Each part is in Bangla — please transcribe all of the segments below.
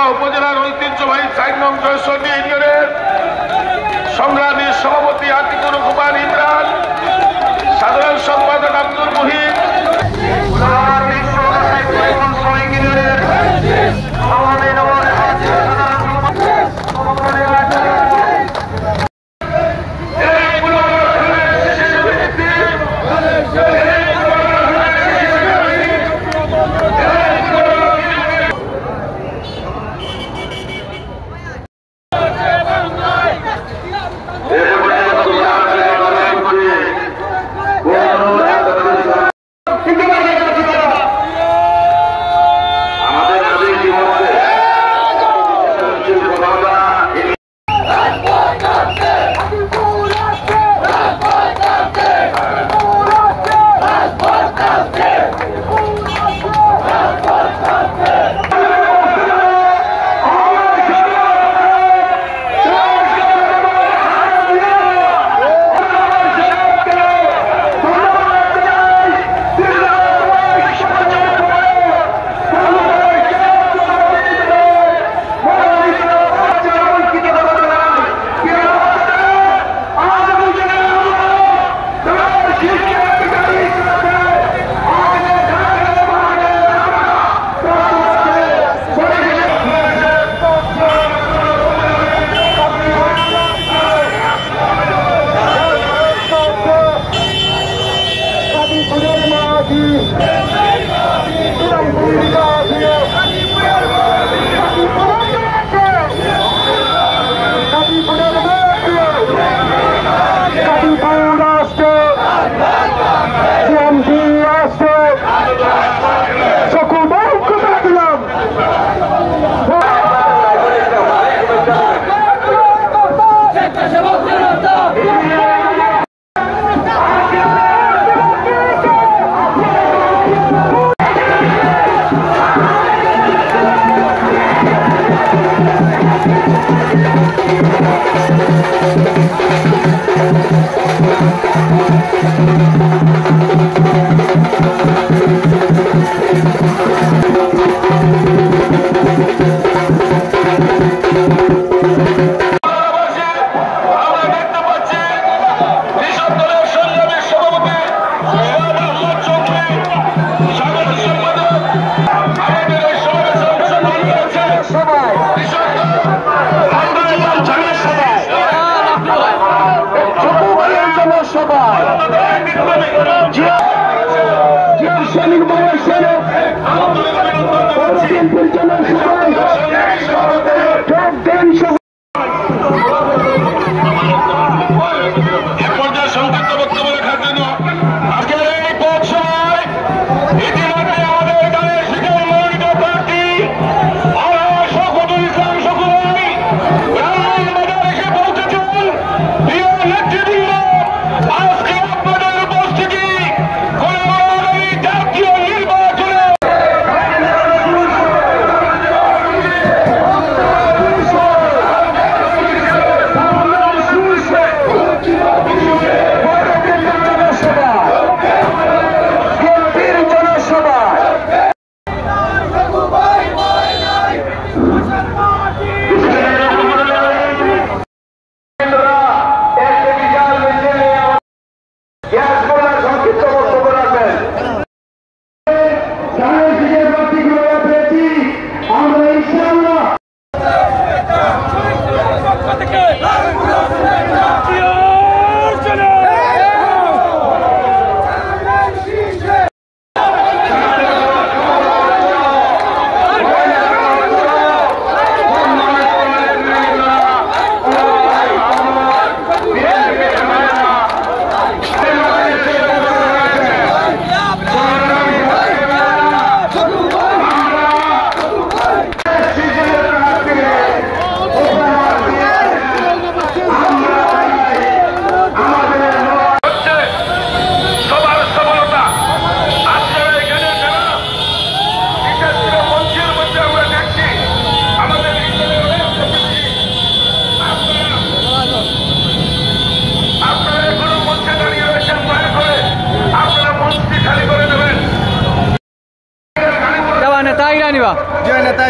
উপজেলার ঐতিহ্যবাহী ৪ নং জয়সন্ডি ইউনিয়নের সংগ্রামী সভাপতি আতিকুর রহমান ইমরান, সাধারণ সম্পাদক আব্দুল মুহিত,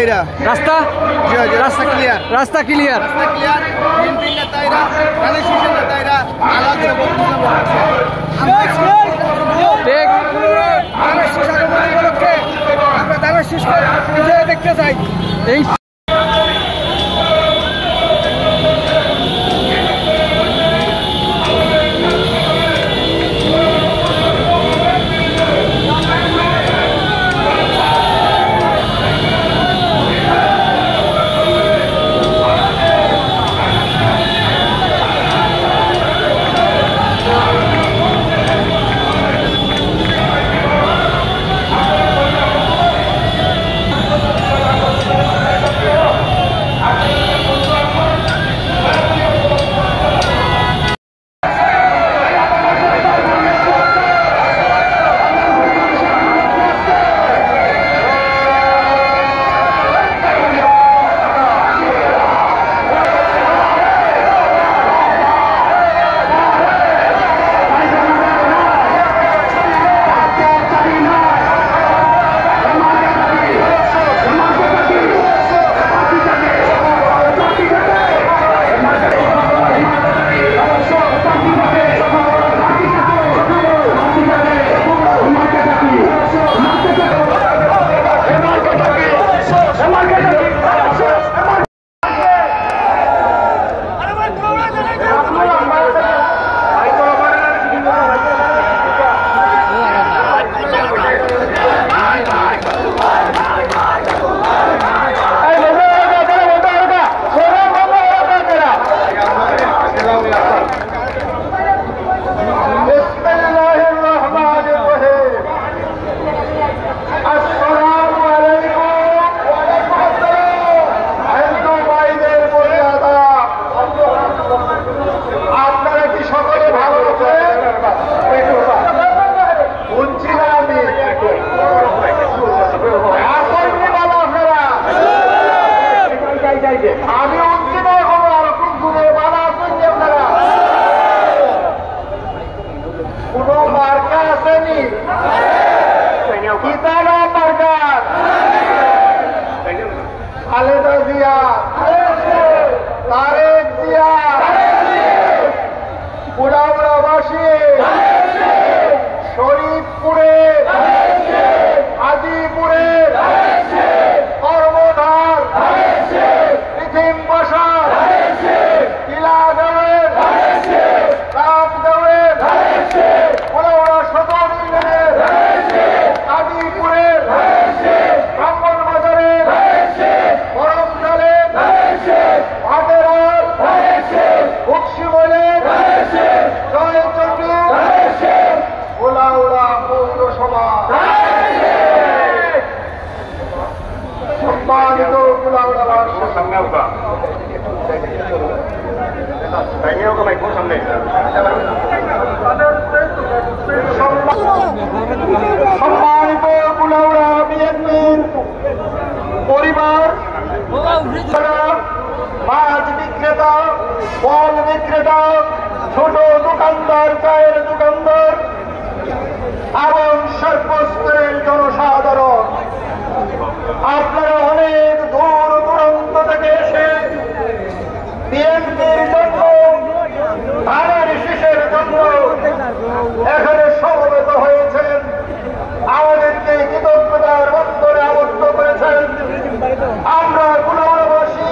এরা রাস্তা রাস্তা ক্লিয়ার রাস্তা ক্লিয়ার বিএনপি নেতা এরা ধানের শীষের নেতা এরা আলাদা বক্তব্য রাখছে। ঠিক ধানের শীষ আগমন উপলক্ষে আমরা ধানের শীষ দেখতে চাই। এই আমি অন্তিম হবো আর খুব ঘুরে বাধা আছেন আপনারা কোন মার্কা আসেনি কিতানা মার্কা খালেদা জিয়া তারেক জিয়া পুরাবাসী শরীফপুরে হাজিপুরে কর্মধার পৃথিম বসার কিলাদেবের রামদেবের পুরোরা সদর ইউনিয়নের হাজিপুরের ব্রাহ্মণবাজারের গরমকালের ভাটেরার বক্সিমলের জয়চন্দ্রের গোলাউড়া পৌরসভা সম্মানিত গোলাউড়াবাসী সামনে হোক সামনে সম্মানিত গোলাউড়া বিএনপির পরিবার মাছ বিক্রেতা ফল বিক্রেতা ছোট দোকানদার চায়ের দোকানদার এবং সর্বস্তরের জনসাধারণ আপনারা অনেক দূর দূরান্ত থেকে এসে বিএনপির জন্য ধানের শীষের জন্য এখানে সমবেত হয়েছেন আমাদেরকে কৃতজ্ঞতার বন্ধনে আবদ্ধ করেছেন। আমরা গোলাউড়াবাসী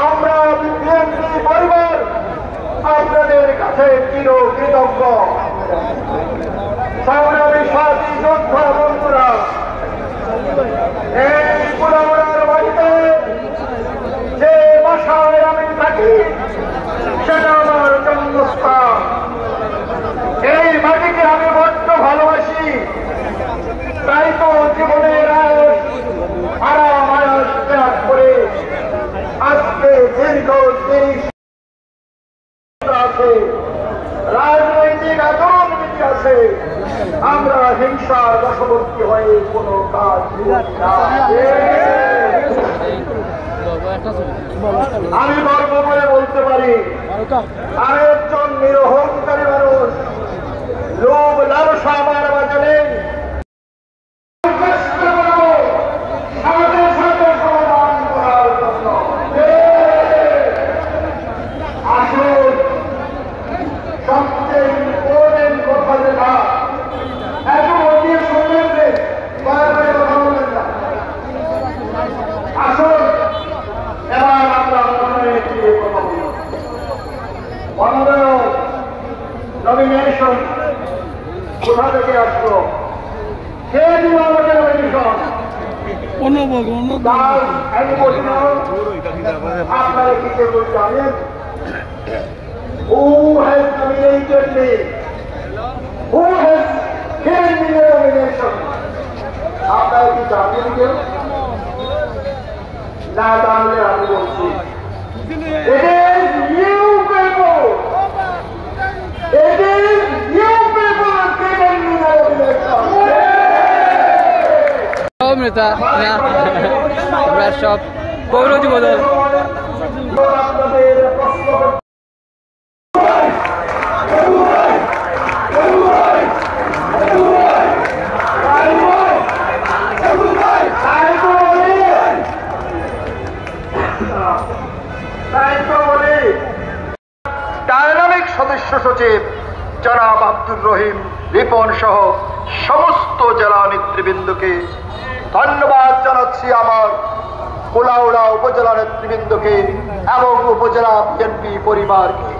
আমরা বিএনপি পরিবার আপনাদের কাছে চির কৃতজ্ঞ। সংগ্রামী সাথী যোদ্ধা বন্ধুরা, এই গোলাউড়ার বাড়িতে যে বাসায় আমি থাকি সেটা আমার জন্মস্থান। এই মাটিকে আমি বড্ড ভালোবাসি, তাই তো জীবনের আয়স আরাম আয়স ত্যাগ করে আজকে দীর্ঘ 30 আছে রাজনৈতিক আন্দোলন নীতি আছে। আমরা হিংসার বশবর্তী হয়ে কোনো কাজ আমি গর্ব করে বলতে পারি আমি একজন নিরহংকারী মানুষ। লোভ লালসা আমার মাঝে নেই। সাথে সাথে কোথা থেকে আসলো? কে দিল আমাকে নমিনেশন? আপনারা কি কেউ জানেন? Who has nominated me? Who has given me the nomination? আপনারা কি জানেন কেউ? না জানলে আমি বলছি, it is you people. It is you people giving me the nomination. নেতা আমরা সব পৌর যুবদল ডায়নামিক সদস্য সচিব জনাব আব্দুর রহিম রিপন সহ সমস্ত জেলা নেতৃবৃন্দকে ধন্যবাদ জানাচ্ছি, আমার কুলাউড়া উপজেলা নেতৃবৃন্দকে এবং উপজেলা বিএনপি পরিবারকে।